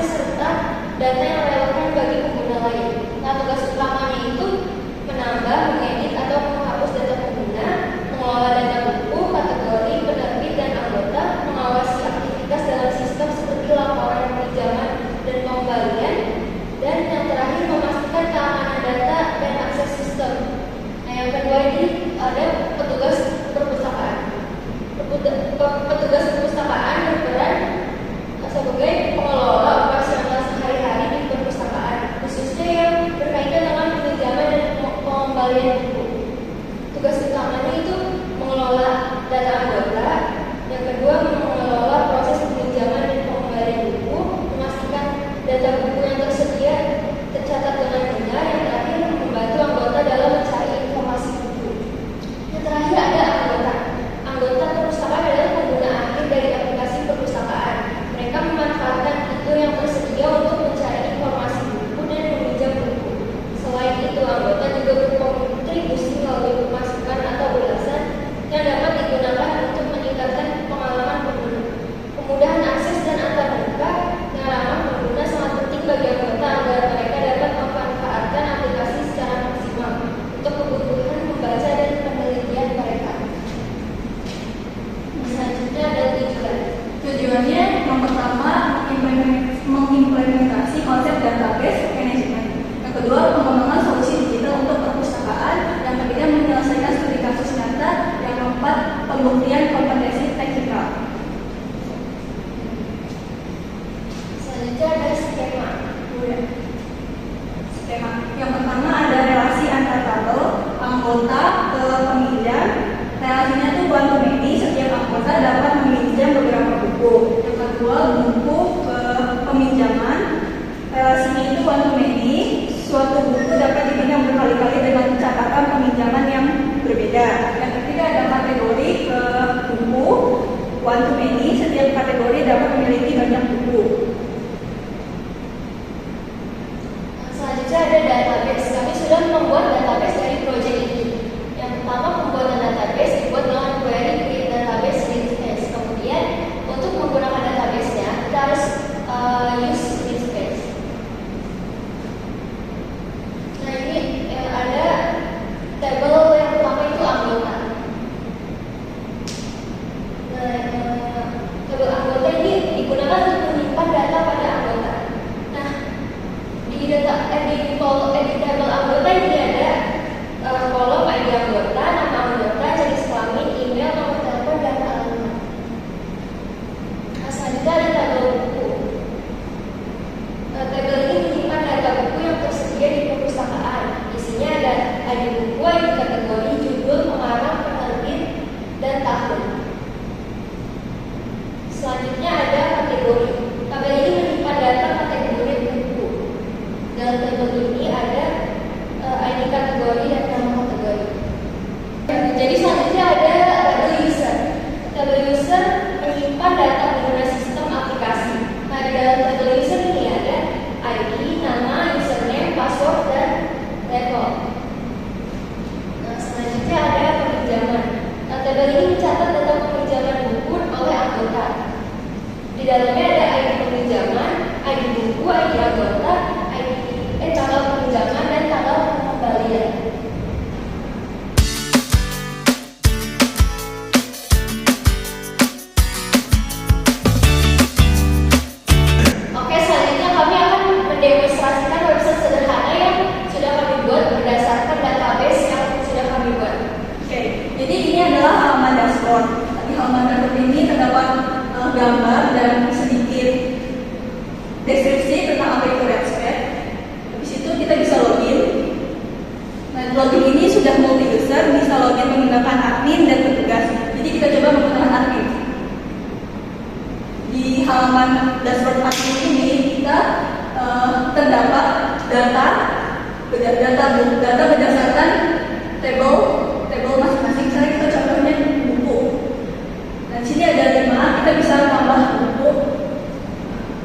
akses serta data yang relevan bagi pengguna lain. Nah, tugas utamanya itu menambah, mengedit atau menghapus data pengguna, mengelola data buku, kategori, penerbit dan anggota, mengawasi aktivitas dalam sistem seperti laporan pinjaman dan pengembalian, dan yang terakhir memastikan keamanan data dan akses sistem. Nah, yang kedua ini ada petugas perpustakaan. Petugas perpustakaan berperan sebagai pengelola operasional sehari-hari di perpustakaan, khususnya yang berkaitan dengan pinjaman dan pengembalian buku. Tugas utamanya itu mengelola data anggota, yang kedua mengelola proses pinjaman dan pengembalian buku, memastikan data buku yang tersedia tercatat dengan benar, yang terakhir membantu anggota dalam mencari informasi buku. Yang terakhir ada anggota. Anggota perpustakaan adalah pengguna akhir dari aplikasi perpustakaan. Mereka memanfaatkan fitur yang tersedia untuk mencari informasi buku dan meminjam buku. Selain itu, anggota juga berkontribusi melalui pemasukan atau ulasan yang dapat digunakan untuk meningkatkan pengalaman pengguna. Kemudahan akses dan antarmuka yang ramah pengguna sangat penting bagi anggota agar mereka dapat memanfaatkan aplikasi secara maksimal untuk kebutuhan membaca dan penelitian mereka. Selanjutnya ada tujuan. Tujuannya yang pertama mengimplementasi konsep database management. Yang kedua, pengembangan solusi digital untuk perpustakaan. Yang ketiga, menyelesaikan studi kasus nyata. Yang keempat, pembuktian kompetensi teknikal. Selanjutnya ada skema. Skema. Yang pertama ada relasi antar tabel anggota ke peminjam. Relasinya itu one to many, setiap anggota dapat meminjam beberapa buku. Yang kedua, buku ke peminjaman. Relasinya itu one to many, suatu buku dapat dipinjam berkali-kali dengan catatan peminjaman yang berbeda. Yang ketiga ada kategori ke buku, one to many, setiap kategori dapat memiliki banyak buku. Selanjutnya ada database. Kami sudah membuat database dari proyek ini. Yang pertama, pembuatan database dibuat dengan query create database namespace. Kemudian untuk menggunakan database-nya kita harus use namespace. Nah, ini ada tabel yang pertama itu anggota. Nah, tabel anggota ini digunakan untuk menyimpan data pada anggota. Nah, di tabel anggota ini ada kolom ID anggota, nama anggota, jenis kelamin, email, nomor telepon, dan alamat. Nah, selanjutnya ada tabel buku. Tabel ini menyimpan data buku yang tersedia di perpustakaan. Isinya ada ID buku, ID kategori, judul, pengarang, penerbit, dan tahun. Selanjutnya ada kategori. Tabel ini menyimpan data kategori buku. Dalam tabel ini ada ID kategori dan nama kategori. Jadi selanjutnya ada tabel user. Tabel user menyimpan data pengguna sistem aplikasi. Nah, di dalam tabel user ini ada ID, nama, username, password, dan level. Nah, selanjutnya ada peminjaman. Nah, tabel ini mencatat data peminjaman buku oleh anggota. Di dalamnya ada ID peminjaman, ID buku, ID anggota, tanggal peminjaman, dan tanggal pengembalian. Oke, selanjutnya kami akan mendemonstrasikan website sederhana yang sudah kami buat berdasarkan database yang sudah kami buat. Oke, jadi ini adalah halaman dashboard. Di halaman dashboard ini terdapat gambar dan sedikit deskripsi tentang apa itu website. Habis itu kita bisa login. Nah, login ini sudah multi user, bisa login menggunakan admin dan petugas. Jadi kita coba menggunakan admin. Di halaman dashboard admin ini kita terdapat data berdasarkan table masing-masing. Misalnya kita contohnya buku. Dan sini ada 5, kita bisa tambah buku,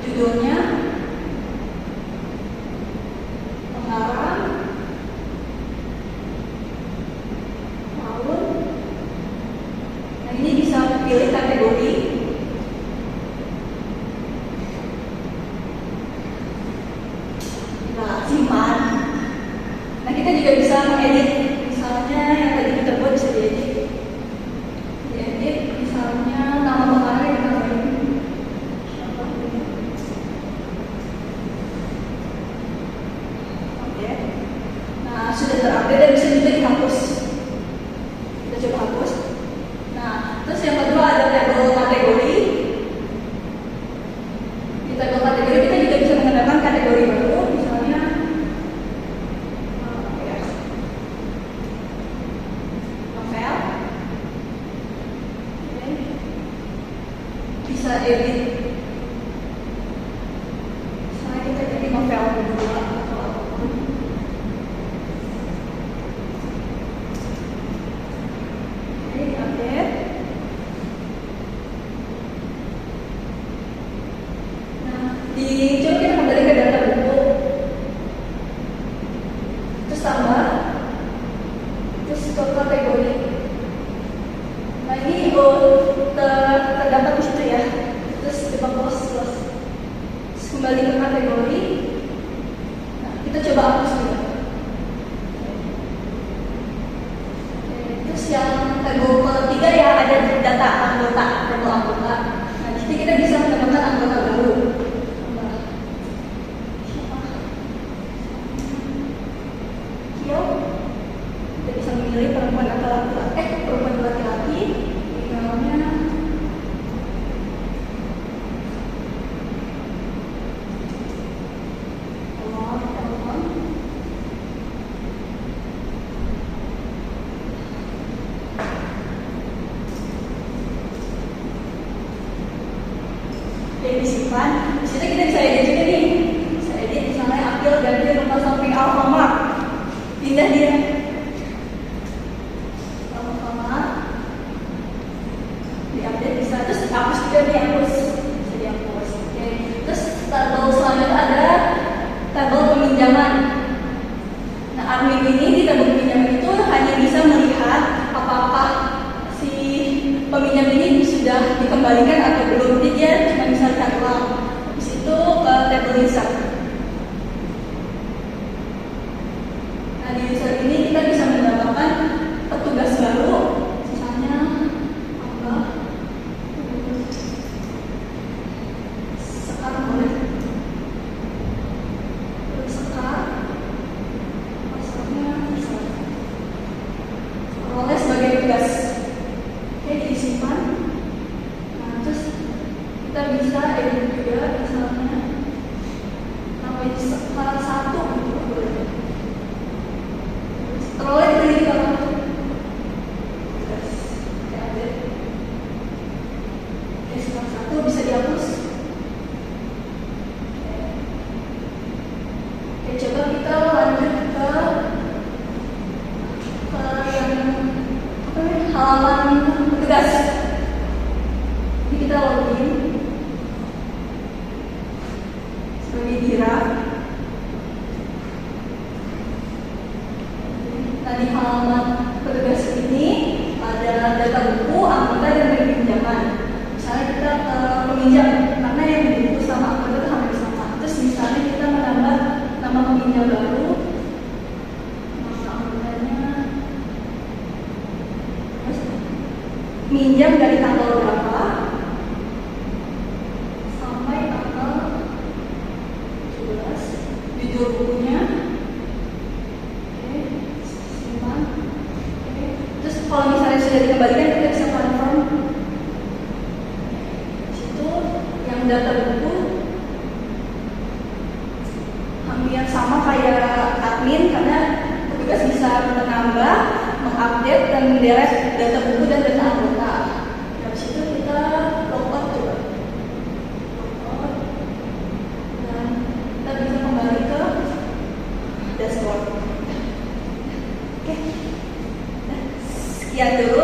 judulnya, pengarang, tahun. Nah, ini bisa pilih kategori. mengedit, misalnya yang tadi kita buat bisa diedit, misalnya nama pengarang yang kita main. Oke, nah sudah terupdate dan bisa juga dihapus. Kita coba hapus. Nah, terus yang kedua ada tabel kategori. Di tabel kategori kita juga bisa menambahkan kategori baru, misalnya novel. Oke. Bisa edit. Misalnya kita edit novel kedua atau apapun. Oke, update. Coba kita kembali ke data buku, terus tambah, terus ke kategori. Nah ini terdapat di situ ya, terus kita close. Terus kembali ke kategori. Nah, kita coba hapus juga. Terus yang tabel ketiga ya ada data anggota, tabel anggota. Nah di sini kita bisa menambahkan anggota baru. Kita bisa memilih perempuan atau laki-laki, emailnya. Telepon. Oke, disimpan. Di situ kita bisa edit juga nih. Bisa edit misalnya ambil ganti rumah samping Alfamart. Pindah dia Alfamart, diupdate bisa, terus dihapus juga, bisa dihapus. Oke. Terus tabel selanjutnya ada tabel peminjaman. Nah admin ini di tabel peminjaman itu hanya bisa melihat apakah si peminjam ini sudah dikembalikan atau belum. Jadi dia cuma bisa lihat ulang. Habis itu ke tabel insert. Nah di user ini kita bisa menambahkan petugas baru, misalnya apa? Sekarang boleh. Sekarang pasarnya oleh sebagai tugas. Oke, disimpan. Nah terus kita bisa edit juga, misalnya namanya sekarang 1 gitu boleh. Teroleh dari kalau satu bisa dihapus. Oke, coba kita lanjut ke yang halaman tugas. Ini kita login sebagai Dira. Nah di halaman petugas ini ada data buku, anggota, dan pinjaman. Misalnya kita peminjam, karena yang di buku sama anggota itu hampir sama. Terus misalnya kita menambah nama peminjam baru, nama anggotanya, minjam dari tanggal berapa sampai tanggal 17, judul bukunya. Kalau misalnya sudah dikembalikan, kita bisa confirm. Situ yang data buku hampir sama kayak admin, karena petugas bisa menambah, mengupdate, dan mendelete data buku dan data anggota. Dari situ kita logout coba. Logout. Dan kita bisa kembali ke dashboard. Oke. Sekian dulu